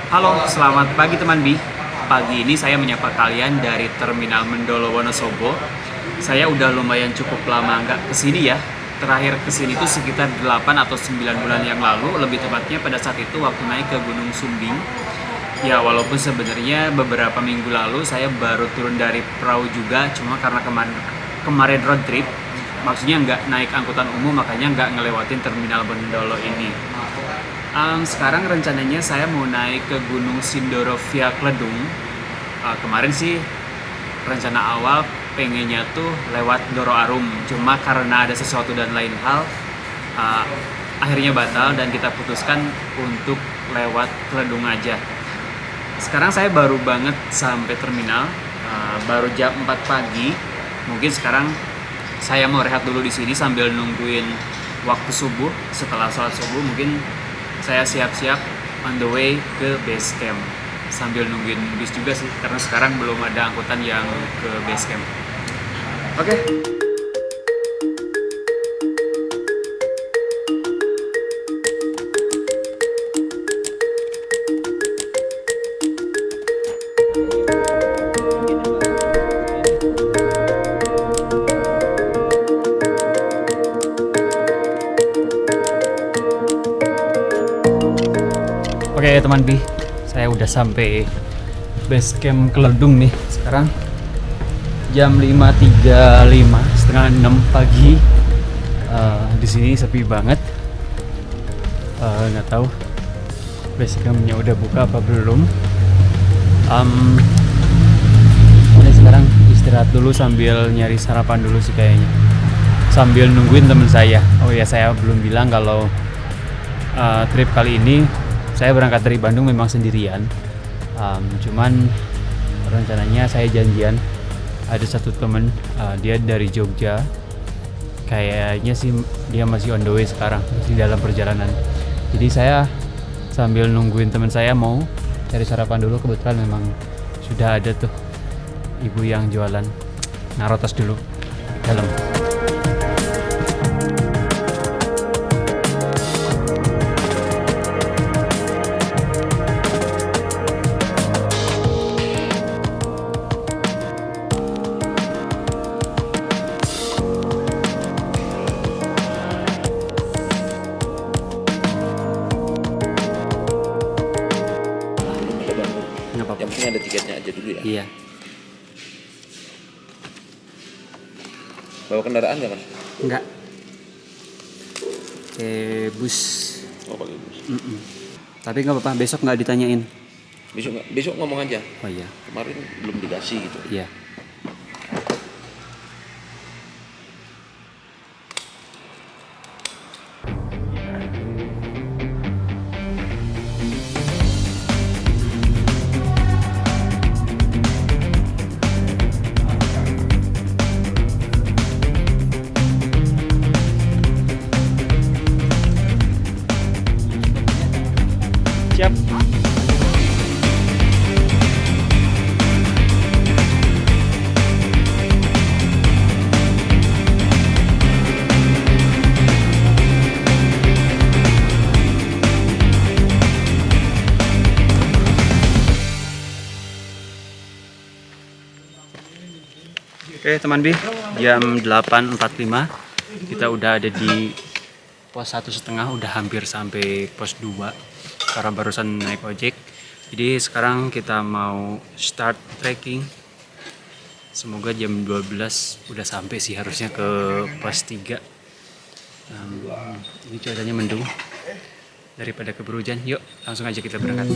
Halo, selamat pagi teman Bi. Pagi ini saya menyapa kalian dari Terminal Mendolo Wonosobo. Saya udah lumayan cukup lama nggak kesini ya. Terakhir kesini itu sekitar 8 atau 9 bulan yang lalu, lebih tepatnya pada saat itu waktu naik ke Gunung Sumbing. Ya, walaupun sebenarnya beberapa minggu lalu saya baru turun dari perahu juga, cuma karena kemarin road trip, maksudnya nggak naik angkutan umum, makanya nggak ngelewatin Terminal Mendolo ini. Sekarang rencananya saya mau naik ke Gunung Sindoro via Kledung. Kemarin sih rencana awal pengennya tuh lewat Doro Arum, cuma karena ada sesuatu dan lain hal, uh, akhirnya batal dan kita putuskan untuk lewat Kledung aja. Sekarang saya baru banget sampai terminal, baru jam 4 pagi. Mungkin sekarang saya mau rehat dulu di sini sambil nungguin waktu subuh. Setelah sholat subuh mungkin saya siap-siap on the way ke base camp sambil nungguin bis juga sih, karena sekarang belum ada angkutan yang ke base camp. Oke. Oke teman Bi, saya udah sampai base camp Kledung nih. Sekarang jam 5.35, setengah 6 pagi. Di sini sepi banget. Nggak tahu base campnya udah buka apa belum. Ini sekarang istirahat dulu sambil nyari sarapan dulu sih kayaknya. Sambil nungguin teman saya. Oh ya, saya belum bilang kalau trip kali ini saya berangkat dari Bandung memang sendirian. Cuman rencananya saya janjian ada satu temen, dia dari Jogja. Kayaknya sih dia masih on the way sekarang, masih dalam perjalanan. Jadi saya sambil nungguin teman saya mau cari sarapan dulu. Kebetulan memang sudah ada tuh ibu yang jualan. Naruh tas dulu di dalam. Yang penting ada tiketnya aja dulu ya. Iya. Bawa kendaraan nggak mas? Enggak. Bus. Oh pakai bus. Tapi nggak apa-apa, besok nggak ditanyain. Besok ngomong aja. Oh iya. Kemarin belum dikasih gitu. Iya. Siap. Oke teman Bi, jam 8.45 kita udah ada di pos 1,5, udah hampir sampai pos 2 karena barusan naik ojek. Jadi sekarang kita mau start trekking. Semoga jam 12 udah sampai sih, harusnya ke pos 3. Ini cuacanya mendung, daripada keburu hujan. Yuk langsung aja kita berangkat.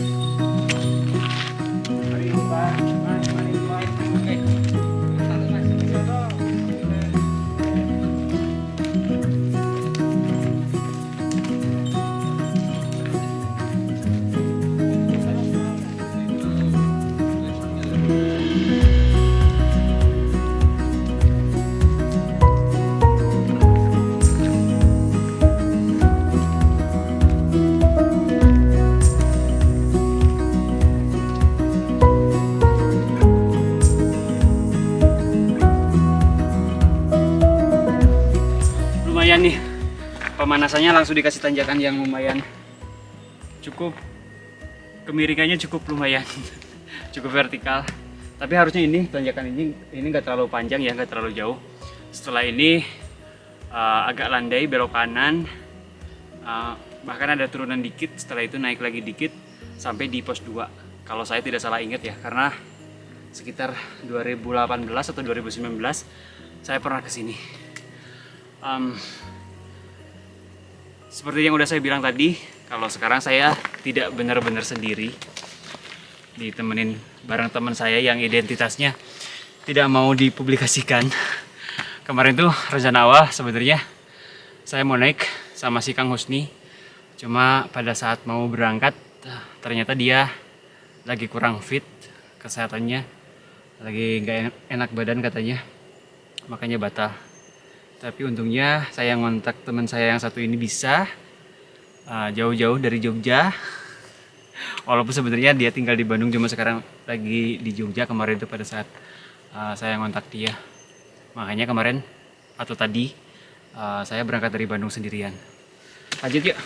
Lumayan nih, pemanasannya langsung dikasih tanjakan yang lumayan cukup kemiringannya cukup lumayan, cukup vertikal. Tapi harusnya ini tanjakan ini nggak terlalu panjang ya, nggak terlalu jauh. Setelah ini agak landai belok kanan, bahkan ada turunan dikit. Setelah itu naik lagi dikit sampai di pos 2. Kalau saya tidak salah ingat ya, karena sekitar 2018 atau 2019 saya pernah kesini. Seperti yang udah saya bilang tadi, kalau sekarang saya tidak benar-benar sendiri, ditemenin bareng teman saya yang identitasnya tidak mau dipublikasikan. Kemarin tuh rencana awal sebenarnya saya mau naik sama si Kang Husni, cuma pada saat mau berangkat ternyata dia lagi kurang fit kesehatannya, lagi nggak enak badan katanya, makanya batal. Tapi untungnya saya ngontak teman saya yang satu ini bisa jauh-jauh dari Jogja. Walaupun sebenarnya dia tinggal di Bandung, cuma sekarang lagi di Jogja. Kemarin itu pada saat saya ngontak dia, makanya kemarin atau tadi saya berangkat dari Bandung sendirian. Lanjut yuk.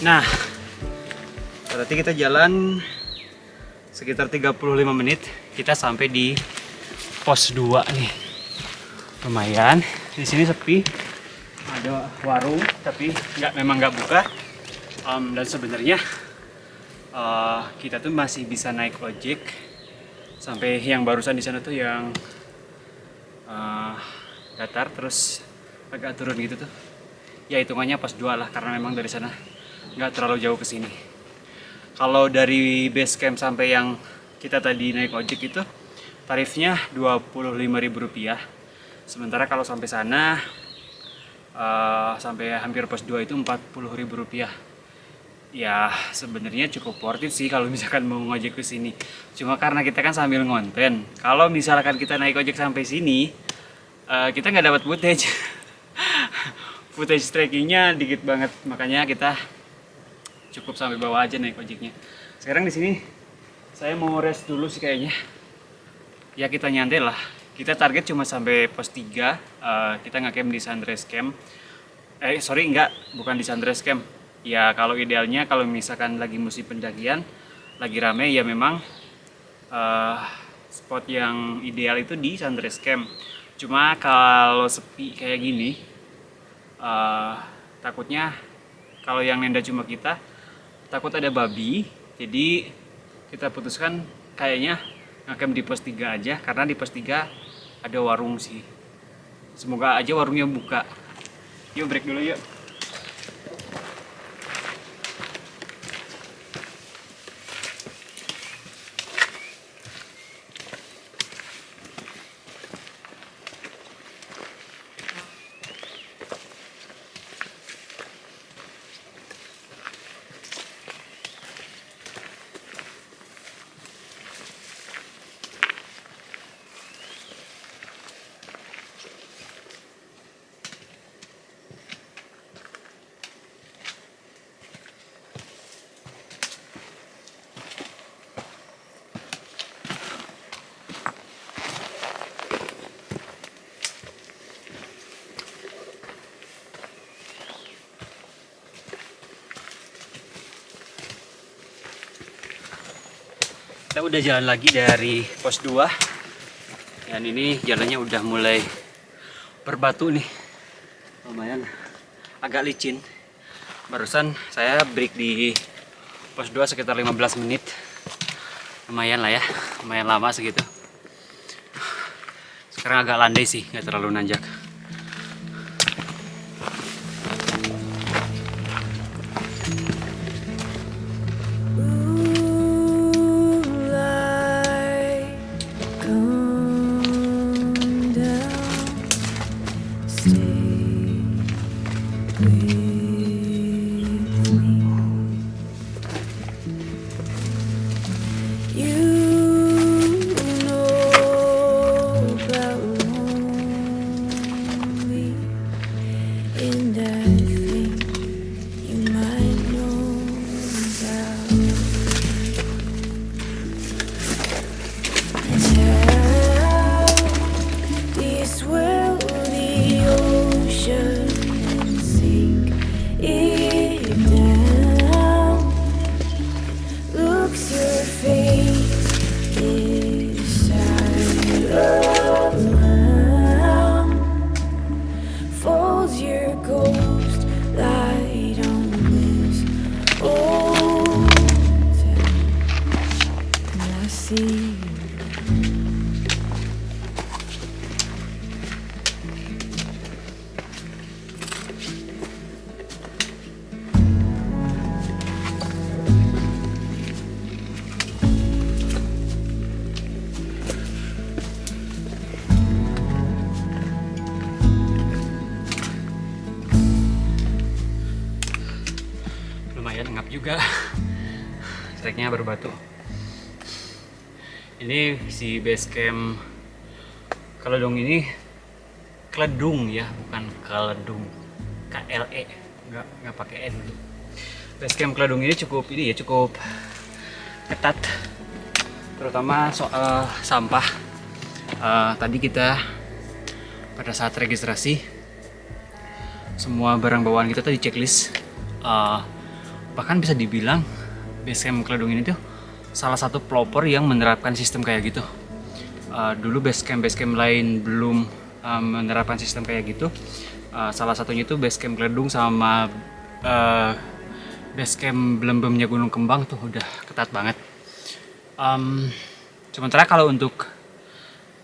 Nah, berarti kita jalan sekitar 35 menit, kita sampai di pos 2 nih. Lumayan, di sini sepi. Ada warung, tapi memang nggak buka. Dan sebenarnya kita tuh masih bisa naik ojek sampai yang barusan di sana tuh yang datar terus agak turun gitu tuh. Ya hitungannya pos 2 lah, karena memang dari sana nggak terlalu jauh ke sini. Kalau dari base camp sampai yang kita tadi naik ojek itu tarifnya Rp25.000. Sementara kalau sampai sana sampai hampir pos 2 itu Rp40.000. Ya sebenarnya cukup worth it sih kalau misalkan mau ngojek ke sini. Cuma karena kita kan sambil ngonten. Kalau misalkan kita naik ojek sampai sini, kita nggak dapat footage. Footage trackingnya dikit banget, makanya kita cukup sampai bawah aja naik ojeknya. Sekarang di sini saya mau rest dulu sih kayaknya. Ya kita nyantai lah. Kita target cuma sampai pos 3. Kita nge-camp di Sunrise Camp. Bukan di Sunrise Camp. Ya kalau idealnya kalau misalkan lagi musim pendakian, lagi rame ya memang spot yang ideal itu di Sunrise Camp. Cuma kalau sepi kayak gini, takutnya kalau yang nenda cuma kita, takut ada babi. Jadi kita putuskan kayaknya ngecamp di pos 3 aja, karena di pos 3 ada warung sih. Semoga aja warungnya buka. Yuk break dulu yuk. Kita udah jalan lagi dari pos 2. Dan ini jalannya udah mulai berbatu nih. lumayan agak licin. Barusan saya break di pos 2 sekitar 15 menit. Lumayan lah ya, lumayan lama segitu. Sekarang agak landai sih, nggak terlalu nanjak. Lumayan ngap juga. Treknya berbatu. Ini si base camp Keledung ini Kledung ya, bukan Keledung. KLE, nggak pakai E dulu. Base camp Keledung ini cukup ketat, terutama soal sampah. Tadi kita pada saat registrasi semua barang bawaan kita tadi checklist. Bahkan bisa dibilang base camp Keledung ini tuh salah satu pelopor yang menerapkan sistem kayak gitu. Dulu base camp lain belum menerapkan sistem kayak gitu. Salah satunya itu base camp Keledung sama base camp Belembemnya Gunung Kembang tuh udah ketat banget. Sementara kalau untuk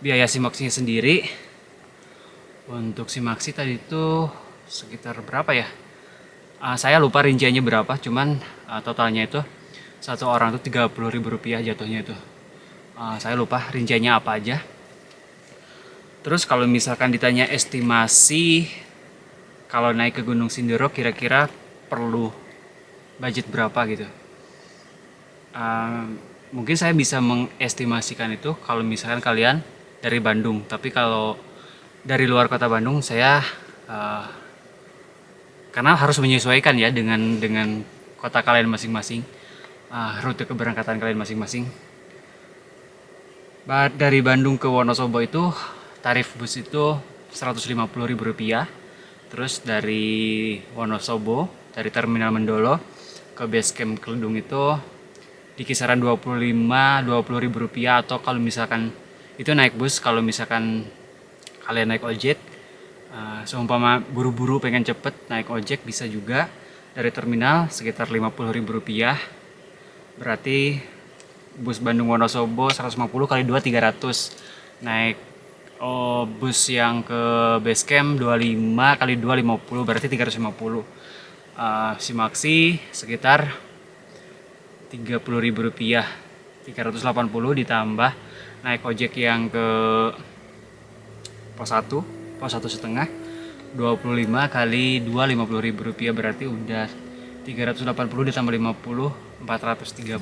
biaya simaksinya sendiri, untuk simaksi tadi itu sekitar berapa ya? Saya lupa rinciannya berapa, cuman totalnya itu satu orang itu Rp30.000 jatuhnya itu. Saya lupa rinciannya apa aja. Terus kalau misalkan ditanya estimasi kalau naik ke Gunung Sindoro kira-kira perlu budget berapa gitu. Mungkin saya bisa mengestimasikan itu kalau misalkan kalian dari Bandung. Tapi kalau dari luar kota Bandung saya karena harus menyesuaikan ya dengan kota kalian masing-masing, rute keberangkatan kalian masing-masing. Dari Bandung ke Wonosobo itu tarif bus itu Rp150.000. Terus dari Wonosobo, dari Terminal Mendolo ke base camp Keledung itu di kisaran Rp20.000 atau kalau misalkan itu naik bus, kalau misalkan kalian naik ojek, seumpama buru-buru pengen cepet naik ojek bisa juga dari terminal sekitar Rp50.000. Berarti bus Bandung Wonosobo 150 kali 2 300. Naik bus yang ke base camp 25 kali 2 50 berarti 350. Simaksi sekitar Rp30.000. 380 ditambah naik ojek yang ke pos 1 setengah 25 kali 2 Rp50.000 berarti udah 380 ditambah 50 430.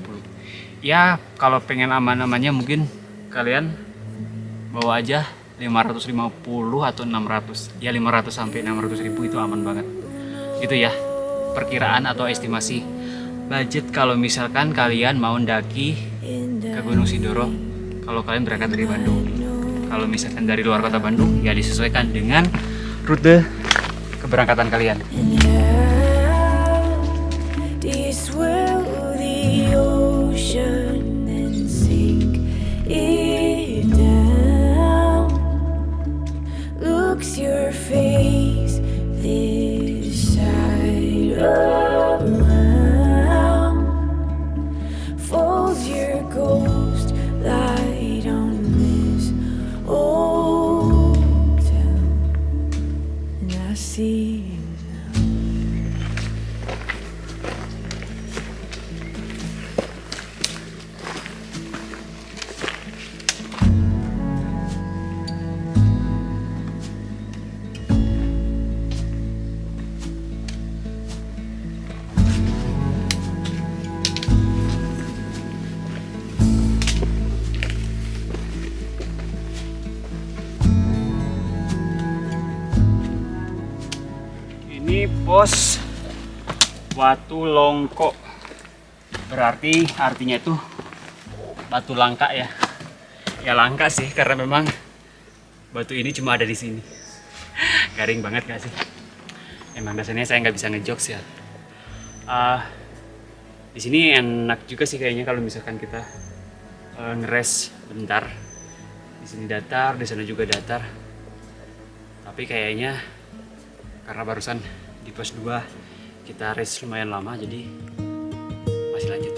Ya kalau pengen aman-amannya mungkin kalian bawa aja 550 atau 600. Ya 500 sampai 600.000 itu aman banget. Itu ya perkiraan atau estimasi budget kalau misalkan kalian mau mendaki ke Gunung Sindoro kalau kalian berangkat dari Bandung. Kalau misalkan dari luar kota Bandung ya disesuaikan dengan rute keberangkatan kalian. Your face, I see you now. Ini pos Watu Longko, berarti artinya itu batu langka ya. Ya langka sih, karena memang batu ini cuma ada di sini. Garing banget gak sih? Emang dasarnya saya nggak bisa ngejokes ya. Di sini enak juga sih kayaknya kalau misalkan kita ngeres bentar. Di sini datar, di sana juga datar. Tapi kayaknya karena barusan di pos 2 kita rest lumayan lama, jadi masih lanjut.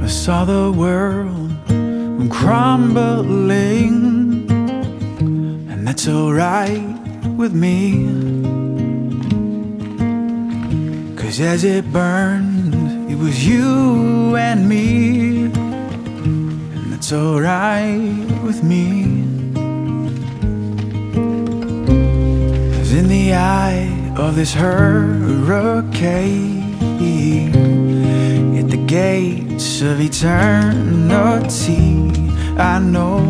I saw the world crumbling, and that's alright with me. 'Cause as it burned, it was you and me, and that's alright with me. 'Cause in the eye of this hurricane, at the gates of eternity, I know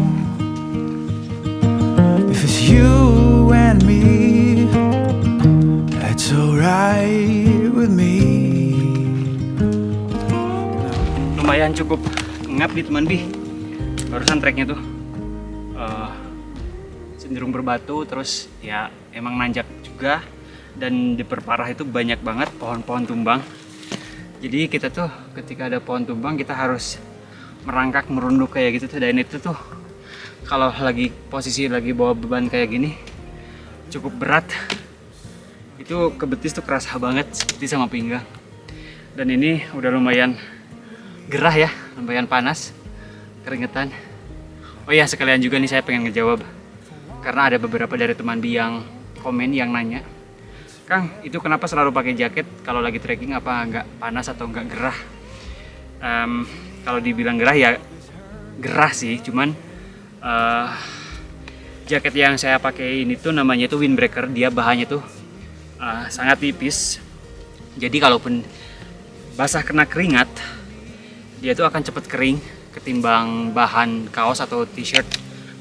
if it's you and me, that's alright with me. Lumayan cukup ngap di teman Bi. Barusan treknya tuh cenderung berbatu, terus ya emang nanjak juga, dan diperparah itu banyak banget pohon-pohon tumbang. Jadi kita tuh ketika ada pohon tumbang kita harus merangkak merunduk kayak gitu tuh, dan itu tuh kalau lagi posisi lagi bawa beban kayak gini cukup berat. Itu ke betis tuh kerasa banget, betis sama pinggang. Dan ini udah lumayan gerah ya, lumayan panas, keringetan. Oh iya, sekalian juga nih saya pengen ngejawab, karena ada beberapa dari teman Bi yang komen, yang nanya, Kang, itu kenapa selalu pakai jaket kalau lagi trekking, apa nggak panas atau nggak gerah? Kalau dibilang gerah ya gerah sih, cuman jaket yang saya pakai ini tuh namanya tuh windbreaker. Dia bahannya tuh sangat tipis, jadi kalaupun basah kena keringat dia tuh akan cepet kering ketimbang bahan kaos atau t-shirt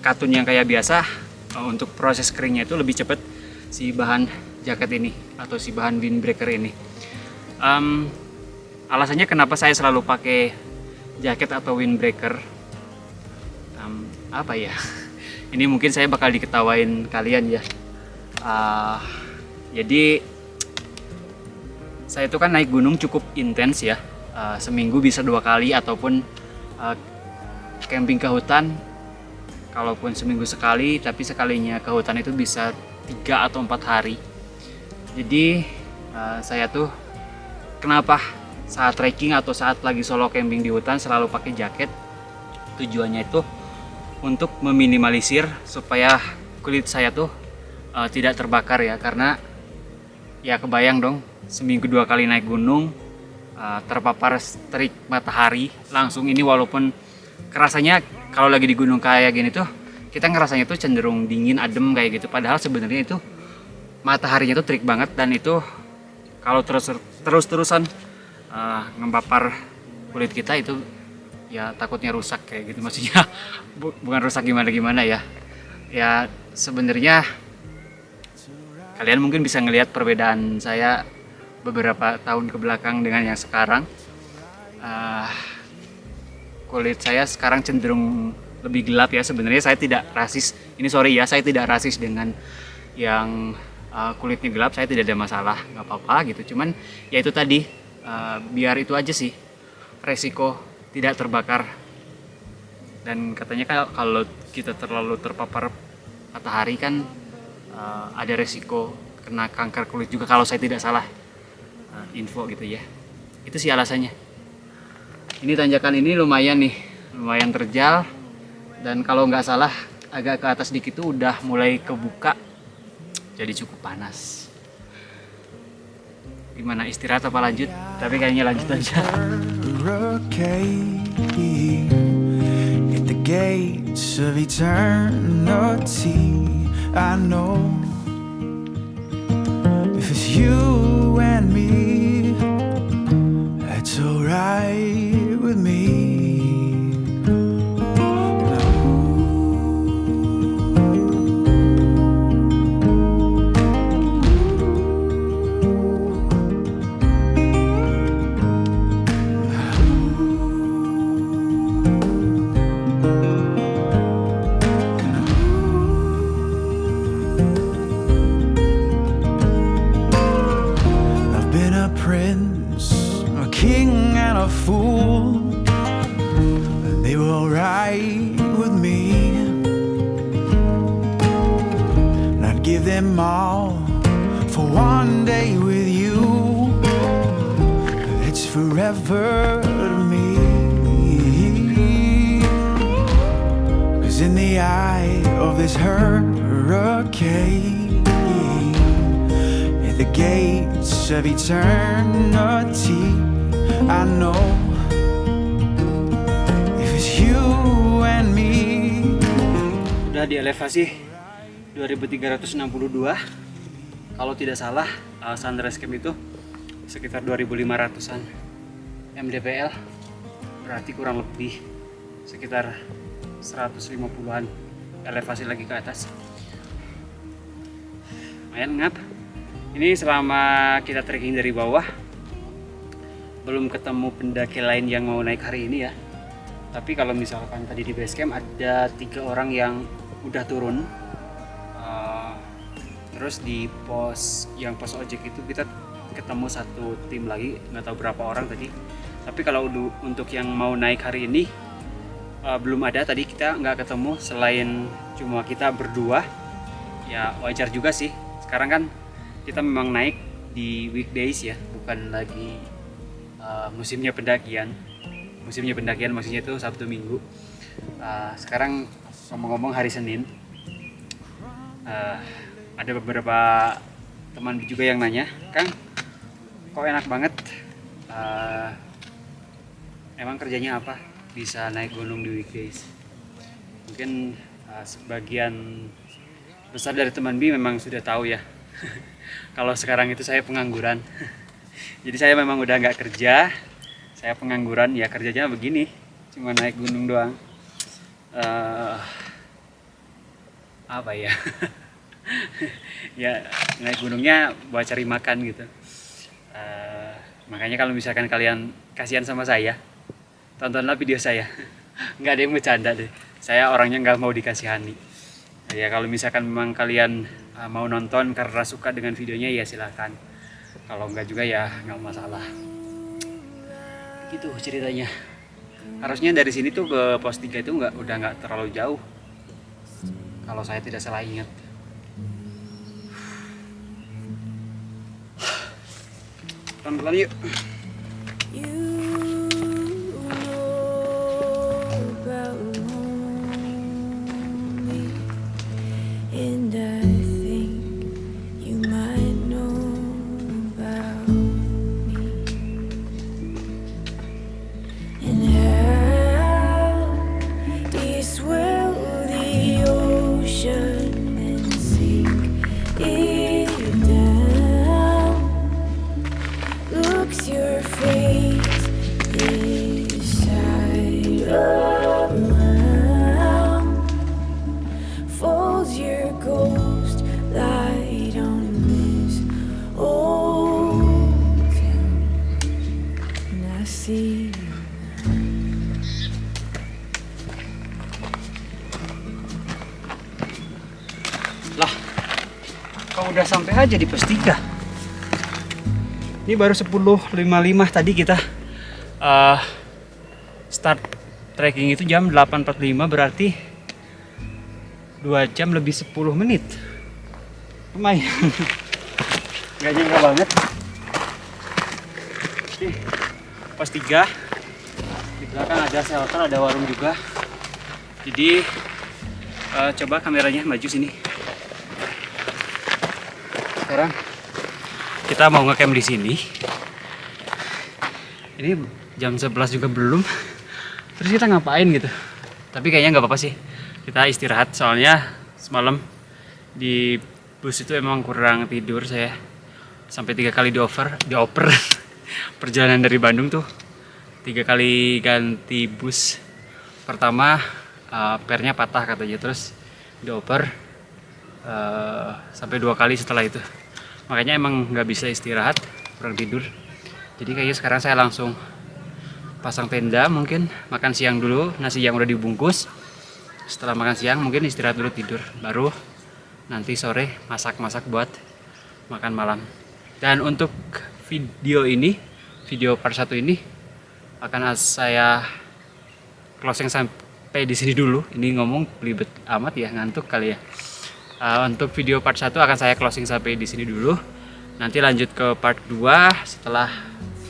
katun yang kayak biasa. Untuk proses keringnya itu lebih cepet si bahan jaket ini atau si bahan windbreaker ini. Alasannya kenapa saya selalu pakai jaket atau windbreaker, apa ya? Ini mungkin saya bakal diketawain kalian ya. Jadi saya itu kan naik gunung cukup intens ya, seminggu bisa 2 kali, ataupun camping ke hutan kalaupun seminggu sekali, tapi sekalinya ke hutan itu bisa 3 atau 4 hari. Jadi saya tuh kenapa saat trekking atau saat lagi solo camping di hutan selalu pakai jaket, tujuannya itu untuk meminimalisir supaya kulit saya tuh tidak terbakar ya, karena ya kebayang dong seminggu 2 kali naik gunung, terpapar terik matahari langsung ini, walaupun kerasanya kalau lagi di gunung kayak gini tuh kita ngerasanya tuh cenderung dingin, adem kayak gitu, padahal sebenarnya itu mataharinya tuh terik banget, dan itu kalau terus-terusan ngempapar kulit kita itu ya takutnya rusak kayak gitu, maksudnya bukan rusak gimana-gimana ya. Ya sebenarnya kalian mungkin bisa ngelihat perbedaan saya beberapa tahun ke belakang dengan yang sekarang. Kulit saya sekarang cenderung lebih gelap ya. Sebenarnya saya tidak rasis. Ini sorry ya, saya tidak rasis dengan yang kulitnya gelap. Saya tidak ada masalah, nggak apa-apa gitu. Cuman ya itu tadi, biar itu aja sih, resiko tidak terbakar. Dan katanya kalau kita terlalu terpapar matahari kan ada resiko kena kanker kulit juga kalau saya tidak salah. info gitu ya. Itu sih alasannya. Ini tanjakan ini lumayan nih, lumayan terjal, dan kalau nggak salah agak ke atas dikit tuh udah mulai kebuka, jadi cukup panas. Gimana, istirahat apa lanjut? Tapi kayaknya lanjut aja. Hurricane at the gates of eternity. I know if it's you and me, that's alright with me. I've been a prince, a king and a fool, and they were alright with me. And I'd give them all for one day with you. It's forever to me. 'Cause in the eye of this hurricane, at the gates of eternity, I know if it's you and me. Udah di elevasi 2362. Kalau tidak salah, sunrise camp itu sekitar 2500-an mdpl. Berarti kurang lebih sekitar 150-an elevasi lagi ke atas. Lumayan ngap. Ini selama kita trekking dari bawah belum ketemu pendaki lain yang mau naik hari ini ya. Tapi kalau misalkan tadi di base camp ada 3 orang yang udah turun. Terus di pos ojek itu kita ketemu satu tim lagi, nggak tahu berapa orang tadi. Tapi kalau untuk yang mau naik hari ini belum ada. Tadi kita nggak ketemu, selain cuma kita berdua. Ya wajar juga sih. Sekarang kan kita memang naik di weekdays ya, bukan lagi musimnya pendakian. Musimnya pendakian maksudnya itu Sabtu Minggu. Sekarang ngomong-ngomong hari Senin. Ada beberapa teman juga yang nanya, Kang, kok enak banget? Emang kerjanya apa? Bisa naik gunung di weekdays? Mungkin sebagian besar dari teman B memang sudah tahu ya. Kalau sekarang itu saya pengangguran. Jadi saya memang udah nggak kerja, saya pengangguran, ya kerjanya begini, cuma naik gunung doang. Apa ya? Ya naik gunungnya buat cari makan gitu. Makanya kalau misalkan kalian kasihan sama saya, tontonlah video saya. Nggak ada yang bercanda deh, saya orangnya nggak mau dikasihani. Ya kalau misalkan memang kalian mau nonton karena suka dengan videonya, ya silahkan. Kalau nggak juga ya nggak masalah. Gitu ceritanya. Harusnya dari sini tuh ke pos 3 itu udah nggak terlalu jauh, kalau saya tidak salah ingat. Pelan-pelan yuk. Lah, kau udah sampai aja di pos 3. Ini baru 10.55 tadi kita start trekking itu jam 8.45, berarti 2 jam lebih 10 menit. Lumayan. Gak nyangka banget Nih, pos 3. Di belakang ada shelter, ada warung juga. Jadi coba kameranya maju sini. Sekarang kita mau ngecamp di sini. Ini jam 11 juga belum. Terus kita ngapain gitu? Tapi kayaknya nggak apa-apa sih. Kita istirahat soalnya semalam di bus itu emang kurang tidur saya. Sampai 3 kali dioper. Perjalanan dari Bandung tuh 3 kali ganti bus. Pertama pernya patah katanya, terus dioper sampai 2 kali setelah itu. Makanya emang nggak bisa istirahat, kurang tidur. Jadi kayaknya sekarang saya langsung pasang tenda, mungkin makan siang dulu, nasi yang udah dibungkus. Setelah makan siang mungkin istirahat dulu, tidur, baru nanti sore masak-masak buat makan malam. Dan untuk video ini, video part 1 ini akan saya closing sampai di sini dulu. Ini ngomong belibet amat ya, ngantuk kali ya. Untuk video part 1 akan saya closing sampai di sini dulu. Nanti lanjut ke part 2 setelah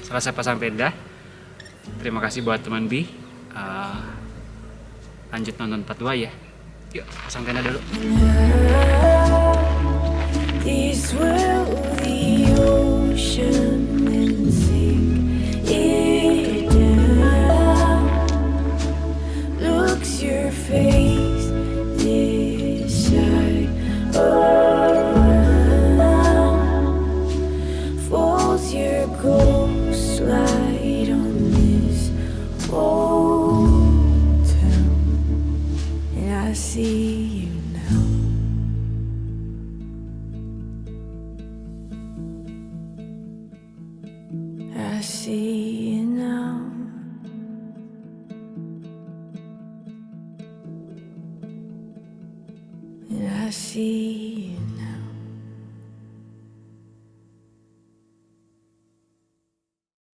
selesai pasang tenda. Terima kasih buat teman B. Lanjut nonton part 2 ya. Yuk, pasang tenda dulu. These will the ocean and sink it down. Looks your face this side around. Falls your ghost light on this old town, and I see you now. I see you now. And I see you now.